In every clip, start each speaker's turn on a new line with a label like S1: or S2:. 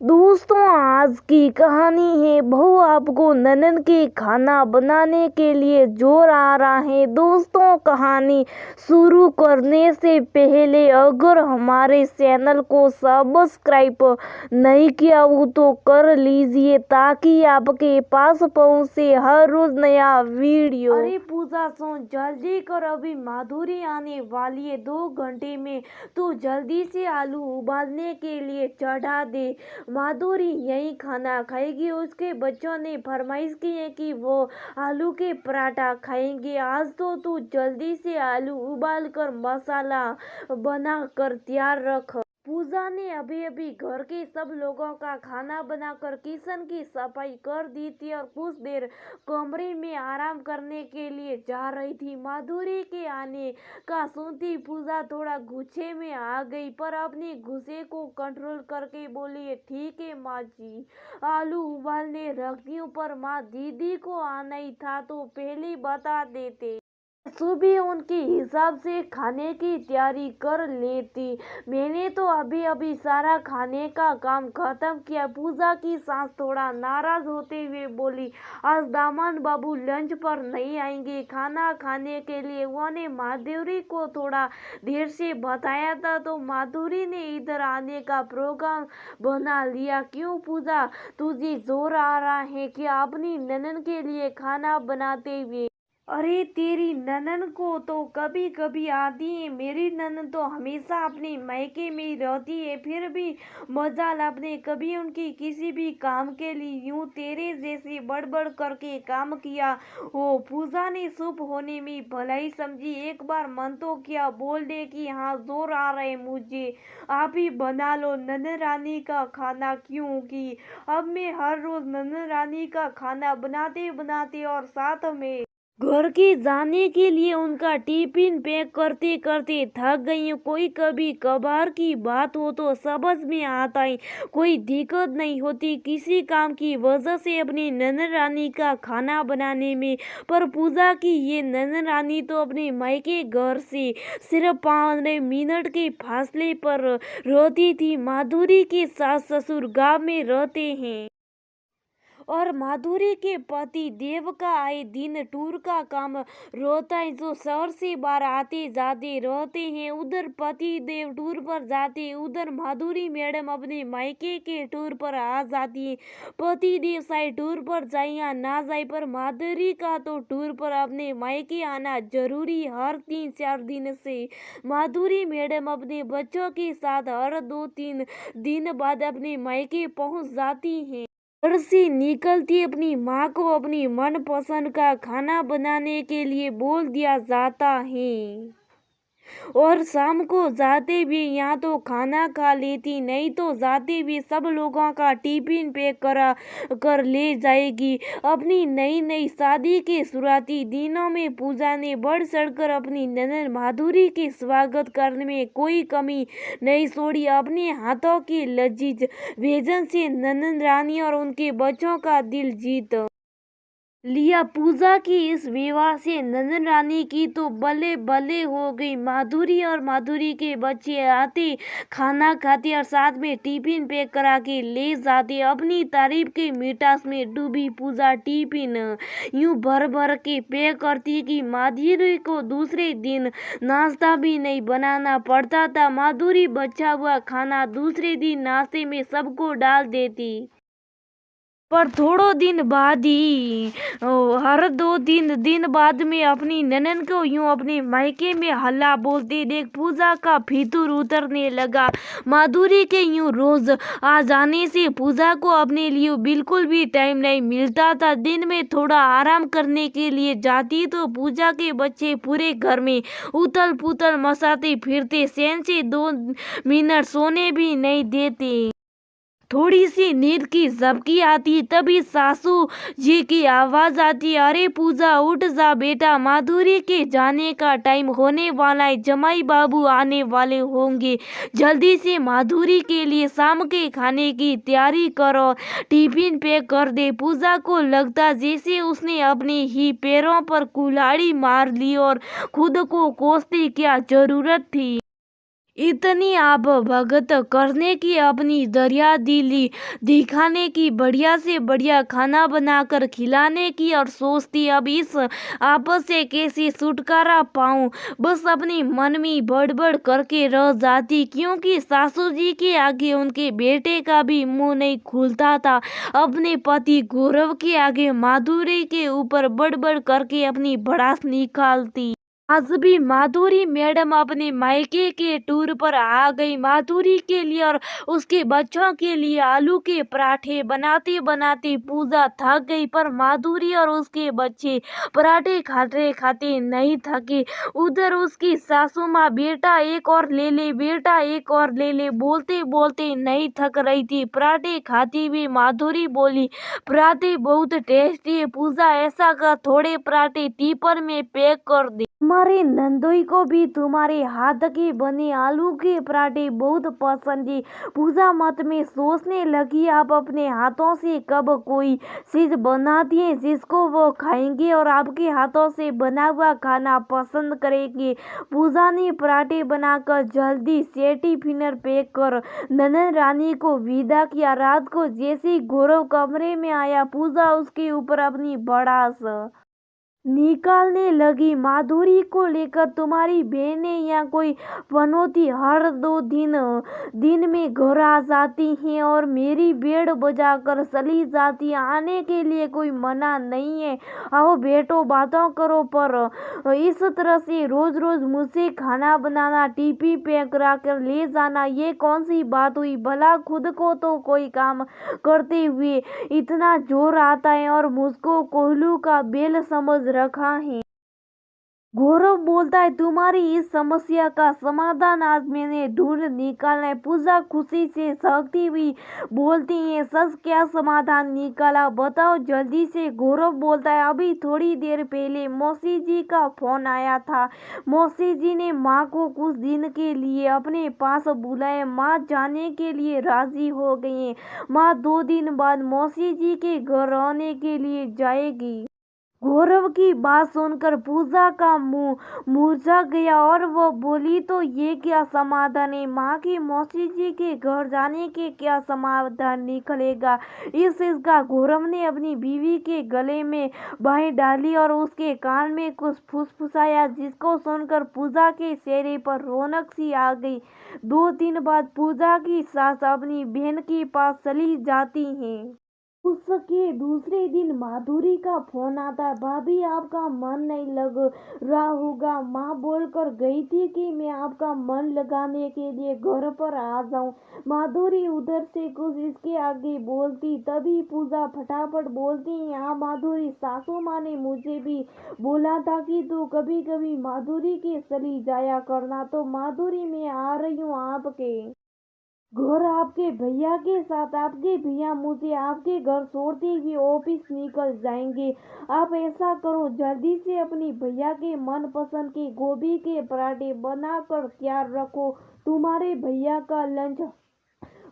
S1: दोस्तों, आज की कहानी है बहू आपको ननद के खाना बनाने के लिए जोर आ रहा है। दोस्तों, कहानी शुरू करने से पहले अगर हमारे चैनल को सब्सक्राइब नहीं किया हो तो कर लीजिए ताकि आपके पास पहुंचे हर रोज नया वीडियो। अरे पूजा सुन, जल्दी कर, अभी माधुरी आने वाली है 2 घंटे में। तो जल्दी से आलू उबालने के लिए चढ़ा दे। माधुरी यही खाना खाएगी। उसके बच्चों ने फरमाइश की है कि वो आलू के पराठा खाएंगे। आज तो तू जल्दी से आलू उबाल कर मसाला बना कर तैयार रख। पूजा ने अभी अभी घर के सब लोगों का खाना बनाकर किचन की सफाई कर दी थी और कुछ देर कमरे में आराम करने के लिए जा रही थी। माधुरी के आने का सुनती पूजा थोड़ा गुस्से में आ गई, पर अपने गुस्से को कंट्रोल करके बोली, ठीक है माँ जी, आलू उबालने रखती हूँ। पर माँ, दीदी को आना ही था तो पहले बता देते, सुबह उनके हिसाब से खाने की तैयारी कर लेती। मैंने तो अभी अभी सारा खाने का काम खत्म किया। पूजा की सास थोड़ा नाराज होते हुए बोली, आज दामाद बाबू लंच पर नहीं आएंगे खाना खाने के लिए। उन्होंने माधुरी को थोड़ा देर से बताया था तो माधुरी ने इधर आने का प्रोग्राम बना लिया। क्यों पूजा, तुझे जोर आ रहा है कि अपनी ननद के लिए खाना बनाते हुए? अरे तेरी ननद को तो कभी कभी आती है, मेरी ननद तो हमेशा अपने मायके में ही रहती है। फिर भी मजाल आपने कभी उनकी किसी भी काम के लिए यूं तेरे जैसे बड़बड़ करके काम किया हो? पूजा ने चुप होने में भलाई समझी। एक बार मन तो किया बोल दे कि हाँ, जोर आ रहे मुझे, आप ही बना लो ननद रानी का खाना, क्योंकि अब मैं हर रोज ननद रानी का खाना बनाते बनाते और साथ में घर के जाने के लिए उनका टिफिन पैक करते करते थक गई हूँ। कोई कभी कभार की बात हो तो समझ में आता है, कोई दिक्कत नहीं होती किसी काम की वजह से अपनी ननद रानी का खाना बनाने में। पर पूजा की ये ननद रानी तो अपने मायके घर से सिर्फ 15 मिनट के फासले पर रहती थी। माधुरी के सास ससुर गांव में रहते हैं और माधुरी के पति देव का आए दिन टूर का काम रहता है, जो शहर से बाहर आते जाते रहते हैं। उधर पति देव टूर पर जाते, उधर माधुरी मैडम अपने मायके के टूर पर आ जाती है। पति देव शायद टूर पर जाए या ना जाए, पर माधुरी का तो टूर पर अपने मायके आना जरूरी। हर 3-4 दिन से माधुरी मैडम अपने बच्चों के साथ हर 2-3 दिन बाद अपने मायके पहुंच जाती हैं। घर से निकलती अपनी माँ को अपनी मनपसंद का खाना बनाने के लिए बोल दिया जाता है और शाम को जाते भी यहाँ तो खाना खा लेती, नहीं तो जाते भी सब लोगों का टिफिन पैक करा कर ले जाएगी। अपनी नई नई शादी के शुरुआती दिनों में पूजा ने बढ़ चढ़कर अपनी ननद माधुरी के स्वागत करने में कोई कमी नहीं छोड़ी। अपने हाथों की लजीज व्यंजन से ननद रानी और उनके बच्चों का दिल जीत लिया। पूजा की इस विवाह से ननद रानी की तो बल्ले बल्ले हो गई। माधुरी और माधुरी के बच्चे आते, खाना खाते और साथ में टिफिन पैक करा के ले जाते। अपनी तारीफ के मिठास में डूबी पूजा टिफिन यूं भर भर के पैक करती कि माधुरी को दूसरे दिन नाश्ता भी नहीं बनाना पड़ता था। माधुरी बचा हुआ खाना दूसरे दिन नाश्ते में सबको डाल देती। पर थोड़ो दिन बाद ही हर 2-3 दिन बाद में अपनी ननद को यूं अपने मायके में हल्ला बोलते देख पूजा का फितूर उतरने लगा। माधुरी के यूं रोज आ जाने से पूजा को अपने लिए बिल्कुल भी टाइम नहीं मिलता था। दिन में थोड़ा आराम करने के लिए जाती तो पूजा के बच्चे पूरे घर में उथल पुथल मचाते फिरते, चैन से 2 मिनट सोने भी नहीं देते। थोड़ी सी नींद की झपकी आती, तभी सासू जी की आवाज आती, अरे पूजा उठ जा बेटा, माधुरी के जाने का टाइम होने वाला है, जमाई बाबू आने वाले होंगे, जल्दी से माधुरी के लिए शाम के खाने की तैयारी करो, टिफिन पैक कर दे। पूजा को लगता जैसे उसने अपने ही पैरों पर कुल्हाड़ी मार ली और खुद को कोसने क्या जरूरत थी। इतनी आप भगत करने की, अपनी दरिया दिली दिखाने की, बढ़िया से बढ़िया खाना बनाकर खिलाने की, और सोचती अब इस आपस से कैसे छुटकारा पाऊं। बस अपनी मन में बड़बड़ करके रह जाती, क्योंकि सासू जी के आगे उनके बेटे का भी मुंह नहीं खुलता था। अपने पति गौरव के आगे माधुरी के ऊपर बड़बड़ करके अपनी भड़ास निकालती। आज भी माधुरी मैडम अपने मायके के टूर पर आ गई। माधुरी के लिए और उसके बच्चों के लिए आलू के पराठे बनाते बनाते पूजा थक गई, पर माधुरी और उसके बच्चे पराठे खाते खाते नहीं थके। उधर उसकी सासू माँ बेटा एक और ले ले, बेटा एक और ले ले बोलते बोलते नहीं थक रही थी। पराठे खाती हुई माधुरी बोली, पराठे बहुत टेस्टी है पूजा, ऐसा कर थोड़े पराठे टिफिन में पैक कर दे। हमारे नंदोई को भी तुम्हारे हाथ के बने आलू के पराठे बहुत पसंद है। पूजा मत में सोचने लगी, आप अपने हाथों से कब कोई चीज बनाती है जिसको वो खाएंगे और आपके हाथों से बना हुआ खाना पसंद करेंगे। पूजा ने पराठे बनाकर जल्दी से टिफिन पैक कर ननद रानी को विदा किया। रात को जैसे गौरव कमरे में आया, पूजा उसके ऊपर अपनी भड़ास निकालने लगी। माधुरी को लेकर तुम्हारी बहनें या कोई पनौती हर 2 दिन में घर आ जाती हैं और मेरी बेड़ बजाकर चली जाती। आने के लिए कोई मना नहीं है, आओ बैठो बातों करो, पर इस तरह से रोज रोज मुझसे खाना बनाना, टीपी पैक करा कर ले जाना, ये कौन सी बात हुई? भला खुद को तो कोई काम करते हुए इतना जोर आता है और मुझको कोल्हू का बैल समझ रखा है। गौरव बोलता है, तुम्हारी इस समस्या का समाधान आज मैंने ढूंढ निकाला है। पूजा खुशी से सहकती हुई बोलती है, सच क्या समाधान निकाला, बताओ जल्दी से। गौरव बोलता है, अभी थोड़ी देर पहले मौसी जी का फोन आया था। मौसी जी ने माँ को कुछ दिन के लिए अपने पास बुलाया। माँ जाने के लिए राजी हो गई है। माँ 2 दिन बाद मौसी जी के घर रहने के लिए जाएगी। गौरव की बात सुनकर पूजा का मुंह मुरझा गया और वो बोली, तो ये क्या समाधान है? माँ की मौसी जी के घर जाने के क्या समाधान निकलेगा? इस चीज का गौरव ने अपनी बीवी के गले में बाहें डाली और उसके कान में कुछ फुसफुसाया, जिसको सुनकर पूजा के चेहरे पर रौनक सी आ गई। 2 दिन बाद पूजा की सास अपनी बहन के पास चली जाती है। उसके दूसरे दिन माधुरी का फोन आता है, भाभी आपका मन नहीं लग रहा होगा। माँ बोलकर गई थी कि मैं आपका मन लगाने के लिए घर पर आ जाऊं। माधुरी उधर से कुछ इसके आगे बोलती, तभी पूजा फटाफट बोलती है, हाँ माधुरी, सासू माँ ने मुझे भी बोला था कि तू कभी कभी माधुरी के चली जाया करना। तो माधुरी, मैं आ रही हूँ आपके घर आपके भैया के साथ। आपके भैया मुझे आपके घर छोड़ते हुए ऑफिस निकल जाएंगे। आप ऐसा करो, जल्दी से अपनी भैया के मनपसंद के गोभी के पराठे बनाकर तैयार रखो। तुम्हारे भैया का लंच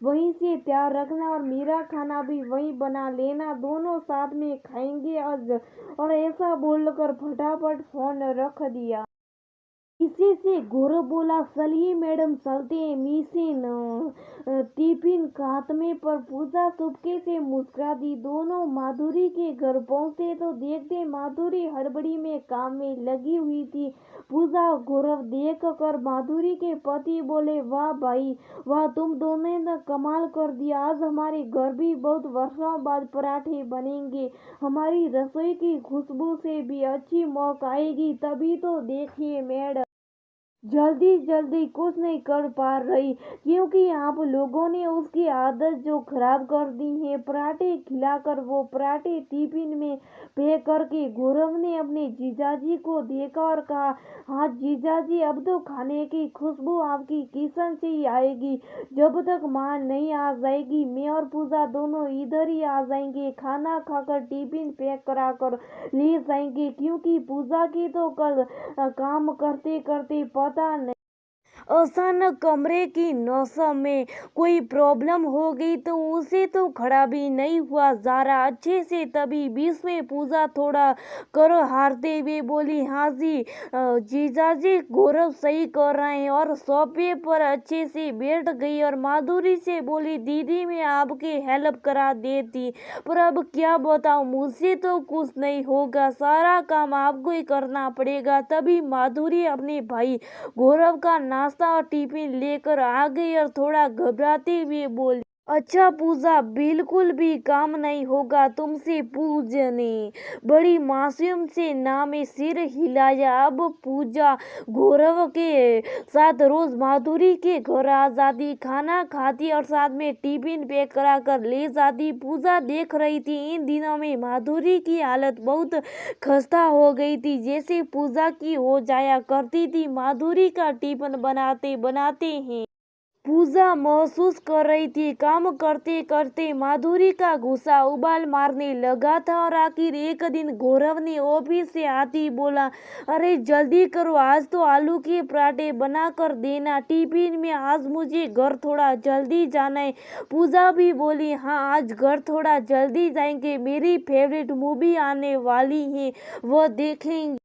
S1: वहीं से तैयार रखना और मेरा खाना भी वहीं बना लेना, दोनों साथ में खाएंगे आज। और ऐसा बोलकर फटाफट फोन रख दिया। इसी से गौरव बोला, चलिए मैडम चलते हैं। मिशन टिफिन खात्मे पर पूजा चुपके से मुस्कुरा दी। दोनों माधुरी के घर पहुंचे तो देखते माधुरी हड़बड़ी में काम में लगी हुई थी। पूजा गौरव देख कर माधुरी के पति बोले, वाह भाई वाह, तुम दोनों ने कमाल कर दिया। आज हमारे घर भी बहुत वर्षों बाद पराठे बनेंगे। हमारी रसोई की खुशबू से भी अच्छी महक आएगी। तभी तो देखिए मैडम जल्दी जल्दी कुछ नहीं कर पा रही, क्योंकि आप लोगों ने उसकी आदत जो खराब कर दी है। पराठे खिलाकर वो पराठे टिफिन में पैक करके गौरव ने अपने जीजाजी को देखा और कहा, हाँ जीजाजी, अब तो खाने की खुशबू आपकी किचन से ही आएगी। जब तक माँ नहीं आ जाएगी, मैं और पूजा दोनों इधर ही आ जाएंगे। खाना खाकर टिफिन पैक करा कर ले जाएंगे, क्योंकि पूजा की तो कल काम करते करते पता नहीं अचानक कमरे की नसों में कोई प्रॉब्लम हो गई तो उसे तो खड़ा भी नहीं हुआ जा रहा अच्छे से। तभी बीच में पूजा थोड़ा करो हारते हुए बोली, हाँ जी जीजाजी गौरव सही कर रहे हैं, और सोफे पर अच्छे से बैठ गई और माधुरी से बोली, दीदी मैं आपकी हेल्प करा देती, पर अब क्या बताऊं, मुझसे तो कुछ नहीं होगा, सारा काम आपको ही करना पड़ेगा। तभी माधुरी अपने भाई गौरव का नाश्ता और टिफिन लेकर आ गई और थोड़ा घबराते हुए बोली, अच्छा पूजा बिल्कुल भी काम नहीं होगा तुमसे पूजने। बड़ी मासूम से नाम में सिर हिलाया। अब पूजा गौरव के साथ रोज माधुरी के घर आ जाती, खाना खाती और साथ में टिफिन पैक करा कर ले जाती। पूजा देख रही थी इन दिनों में माधुरी की हालत बहुत खस्ता हो गई थी, जैसे पूजा की हो जाया करती थी। माधुरी का टिफिन बनाते बनाते हैं पूजा महसूस कर रही थी, काम करते करते माधुरी का गुस्सा उबाल मारने लगा था। और आखिर एक दिन गौरव ने ऑफिस से आती बोला, अरे जल्दी करो, आज तो आलू के पराठे बना कर देना टिफिन में, आज मुझे घर थोड़ा जल्दी जाना है। पूजा भी बोली, हाँ आज घर थोड़ा जल्दी जाएंगे, मेरी फेवरेट मूवी आने वाली है, वो देखेंगे।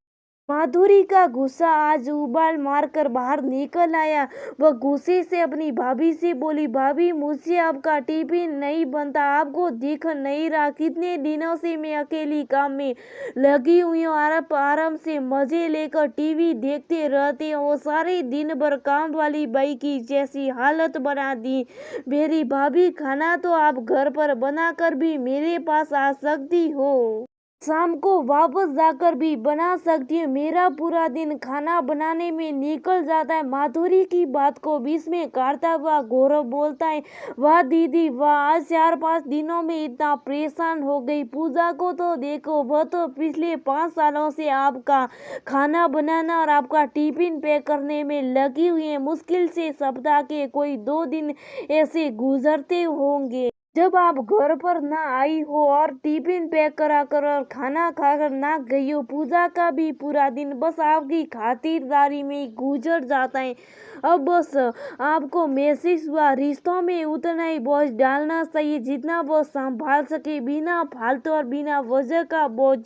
S1: माधुरी का गुस्सा आज उबाल मारकर बाहर निकल आया। वह गुस्से से अपनी भाभी से बोली, भाभी मुझसे आपका टिफिन नहीं बनता, आपको दिख नहीं रहा, कितने दिनों से मैं अकेली काम में लगी हुई हूँ, आप आराम से मजे लेकर टीवी देखते रहते हो, सारे दिन भर काम वाली बाई की जैसी हालत बना दी मेरी भाभी। खाना तो आप घर पर बनाकर भी मेरे पास आ सकती हो, शाम को वापस जाकर भी बना सकती हूँ, मेरा पूरा दिन खाना बनाने में निकल जाता है। माधुरी की बात को बीच में काटता हुआ गौरव बोलता है, वाह दीदी वाह, आज 4-5 दिनों में इतना परेशान हो गई। पूजा को तो देखो, वह तो पिछले 5 सालों से आपका खाना बनाना और आपका टिफिन पैक करने में लगी हुई है। मुश्किल से सप्ताह के कोई 2 दिन ऐसे गुजरते होंगे जब आप घर पर ना आई हो और टिफिन पैक करा कर और खाना खाकर ना गई हो। पूजा का भी पूरा दिन बस आपकी खातिरदारी में गुजर जाता है। अब बस आपको महसूस हुआ रिश्तों में उतना ही बोझ डालना चाहिए जितना वो संभाल सके, बिना फालतू और बिना वजह का बोझ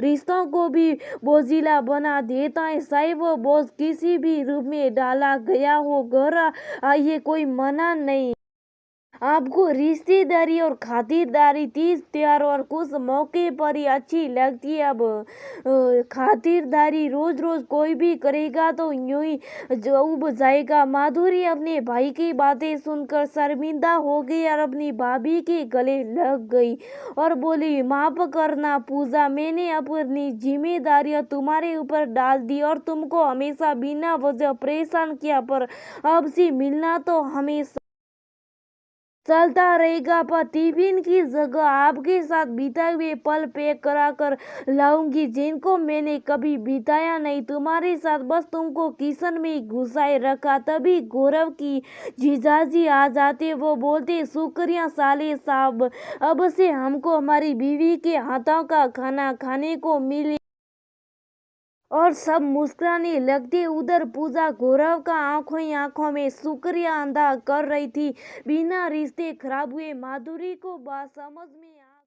S1: रिश्तों को भी बोझिला बना देता है। चाहे वो बोझ किसी भी रूप में डाला गया हो, घर आइए कोई मना नहीं। आपको रिश्तेदारी और खातिरदारी तीज त्योहार और कुछ मौके पर ही अच्छी लगती है। अब खातिरदारी रोज रोज कोई भी करेगा तो यूं ही उब जाएगा। माधुरी अपने भाई की बातें सुनकर शर्मिंदा हो गई और अपनी भाभी के गले लग गई और बोली, माफ करना पूजा, मैंने अपनी जिम्मेदारियां तुम्हारे ऊपर डाल दी और तुमको हमेशा बिना वजह परेशान किया, पर अब से मिलना तो हमेशा चलता रहेगा, पर टिफिन की जगह आपके साथ बिताए हुए पल पैक करा कर लाऊंगी जिनको मैंने कभी बिताया नहीं तुम्हारे साथ, बस तुमको किचन में घुसाए रखा। तभी गौरव की जीजाजी आ जाते, वो बोलते, शुक्रिया साले साहब, अब से हमको हमारी बीवी के हाथों का खाना खाने को मिले। और सब मुस्कुराने लगते। उधर पूजा गौरव का आंखों ही आंखों में शुक्रिया अदा कर रही थी। बिना रिश्ते खराब हुए माधुरी को बात समझ में